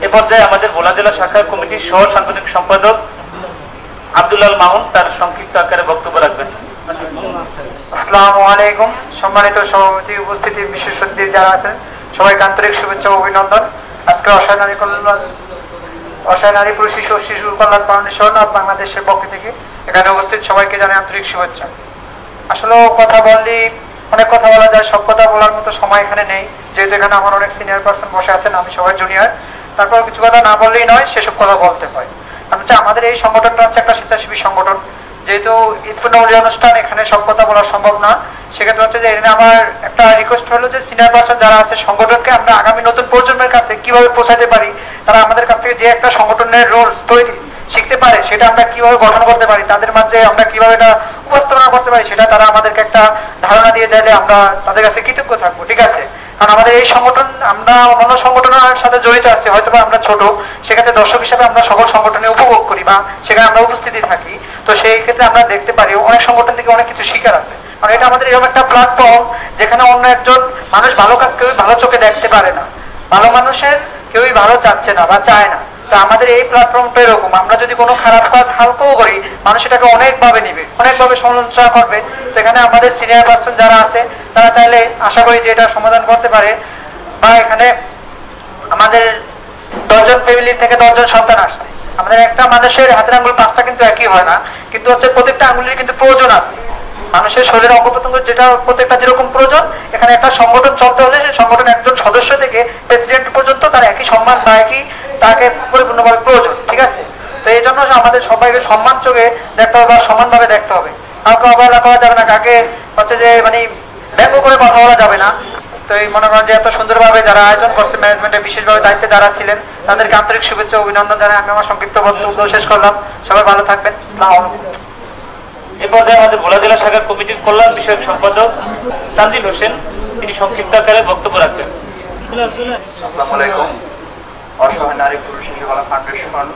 এ পর্যায়ে আমাদের ভোলা জেলা শাখার কমিটির সহ সাংগঠনিক সম্পাদক আব্দুল্লাহ মামুন তার সংক্ষিপ্ত আকারে বক্তব্য রাখবেন। আসসালামু আলাইকুম। সম্মানিত সভাপতি, উপস্থিতি, বিশেষ অতিথি যারা আছেন সবাইকে আন্তরিক শুভেচ্ছা ও অভিনন্দন। আজকে অসহায় নারী পুরুষ শিশু ও শিশু কল্যাণ ফাউন্ডেশন অফ বাংলাদেশের পক্ষ থেকে এখানে উপস্থিত সবাইকে জানাই আন্তরিক শুভেচ্ছা। আসলে কথা বললি অনেক কথা বলা যায়, সব কথা বলার মতো সময় এখানে নেই, যেহেতু এখানে আমার অনেক সিনিয়র পার্সন বসে আছেন, আমি সবাই জুনিয়র। তারপর কিছু কথা না বললেই নয়, সেসব কথা বলতে হয়। আমাদের এই সংগঠনটা হচ্ছে একটা স্বেচ্ছাসেবী সংগঠন। যেহেতু ঈদপূর্ণমূল্য অনুষ্ঠান, এখানে সব কথা বলা সম্ভব না, সেক্ষেত্রে হচ্ছে যে এখানে আমার একটা রিকোয়েস্ট হলো যে সিনিয়র পার্সন যারা আছে সংগঠনকে আমরা আগামী নতুন প্রজন্মের কাছে কিভাবে পৌঁছাতে পারি, তারা আমাদের কাছ থেকে যে একটা সংগঠনের রোলস তৈরি শিখতে পারে সেটা আমরা কিভাবে গঠন করতে পারি, তাদের মাঝে আমরা কিভাবে এটা উপস্থাপনা করতে পারি, সেটা তারা আমাদেরকে একটা ধারণা দিয়ে চাইলে আমরা তাদের কাছে কৃতজ্ঞ থাকবো। ঠিক আছে? কারণ আমাদের এই সংগঠন, আমরা অন্য সংগঠনের সাথে জড়িত আছি, হয়তো আমরা ছোট, সেক্ষেত্রে দর্শক হিসেবে আমরা সকল সংগঠনে উপভোগ করি বা সেখানে আমরা উপস্থিতি থাকি। তো সেই ক্ষেত্রে আমরা দেখতে পারি অনেক সংগঠন থেকে অনেক কিছু শিকার আছে। কারণ এটা আমাদের এরকম একটা প্ল্যাটফর্ম যেখানে অন্য একজন মানুষ ভালো কাজ কেউ ভালো চোখে দেখতে পারে না, ভালো মানুষের কেউই ভালো চাচ্ছে না বা চায় না। তো আমাদের এই প্ল্যাটফর্মটা এরকম, আমরা যদি কোনো খারাপ কাজ হালকাও করি, মানুষ এটাকে অনেকভাবে নিবে, অনেকভাবে সমালোচনা করবে। সেখানে আমাদের সিনিয়র পার্সন যারা আছে তারা চাইলে আশা করি যে এটা সমাধান করতে পারে। বা এখানে আমাদের 10 জন ফ্যামিলি থেকে 10 জন সন্তান আসছে। আমাদের একটা মানুষের হাতের আঙ্গুল 5টা কিন্তু একই হয় না, কিন্তু হচ্ছে প্রত্যেকটা আঙ্গুলের কিন্তু প্রয়োজন আছে। মানুষের শরীরের অঙ্গ প্রত্যঙ্গ যেটা প্রত্যেকটা যেরকম প্রয়োজন, এখানে একটা সংগঠন চলতে হলে সেই সংগঠন একজন সদস্য থেকে প্রেসিডেন্ট পর্যন্ত তার একই সম্মান বা একই তাকে পরিপূর্ণভাবে প্রয়োজন। ঠিক আছে? তো এই জন্য আমাদের সবাইকে সম্মান চোখে দেখতে হবে বা সমানভাবে দেখতে হবে। কাউকে অবহেলা করা যাবে না, কাকে হচ্ছে যে মানে ব্যঙ্গ করে কথা বলা যাবে না। তো এই মনে করেন যে এত সুন্দরভাবে যারা আয়োজন করছে, ম্যানেজমেন্টে বিশেষভাবে দায়িত্বে যারা ছিলেন, তাদেরকে আন্তরিক শুভেচ্ছা অভিনন্দন জানাই। আমি আমার সংক্ষিপ্ত বক্তব্য শেষ করলাম। সবাই ভালো থাকবেন। আসসালামু আলাইকুম। এ পর্যায়ে আমাদের ভোলা জেলা শাখার কমিটির কল্যাণ বিষয়ক সম্পাদক তানজিল হোসেন তিনি সংক্ষিপ্ত আকারে বক্তব্য রাখবেন। আসসালামু আলাইকুম। অসহায় নারী পুরুষ শিশু কল্যাণ ফাউন্ডেশন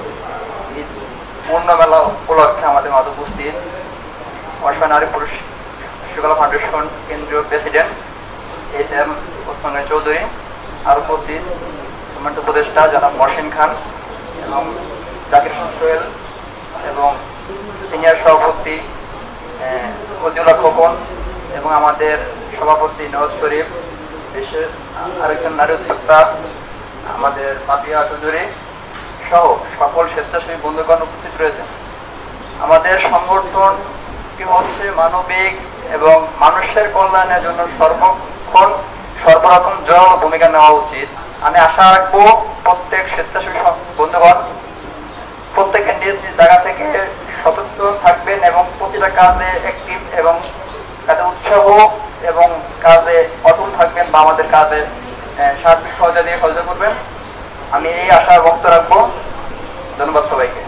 পূর্ণমেলা উপলক্ষে আমাদের মাঝে উপস্থিত অসহায় নারী পুরুষ শিশু কল্যাণ ফাউন্ডেশন কেন্দ্রীয় প্রেসিডেন্ট এম ওসমান চৌধুরী, আর উপস্থিত সম্মানিত উপদেষ্টা জনাব মহসিন খান এবং জাকির সোহেল এবং সিনিয়র সভাপতি ফজিউল্লাহ খোকন এবং আমাদের সভাপতি নওয়াজ শরীফ, দেশের আরেকজন নারী উদ্যোক্তা আমাদের পাপিয়া চৌধুরী সহ সকল স্বেচ্ছাসেবী বন্ধুগণ উপস্থিত রয়েছেন। আমাদের সংগঠনটি হচ্ছে মানবিক এবং মানুষের কল্যাণের জন্য সর্বরকম জোরালো ভূমিকা নেওয়া উচিত। আমি আশা রাখবো প্রত্যেক স্বেচ্ছাসেবী বন্ধুগণ প্রত্যেকের নিজ নিজ জায়গা থেকে সচেতন থাকবেন এবং প্রতিটা কাজে অ্যাক্টিভ এবং কাজে উৎসাহ এবং কাজে অটল থাকবেন বা আমাদের কাজে সার্বিক সহযোগিতা দিয়ে সহযোগিতা করবেন। আমি এই আশা ব্যক্ত রাখবো। ধন্যবাদ সবাইকে।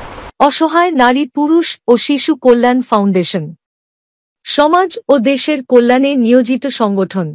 অসহায় নারী পুরুষ ও শিশু কল্যাণ ফাউন্ডেশন সমাজ ও দেশের কল্যাণে নিয়োজিত সংগঠন।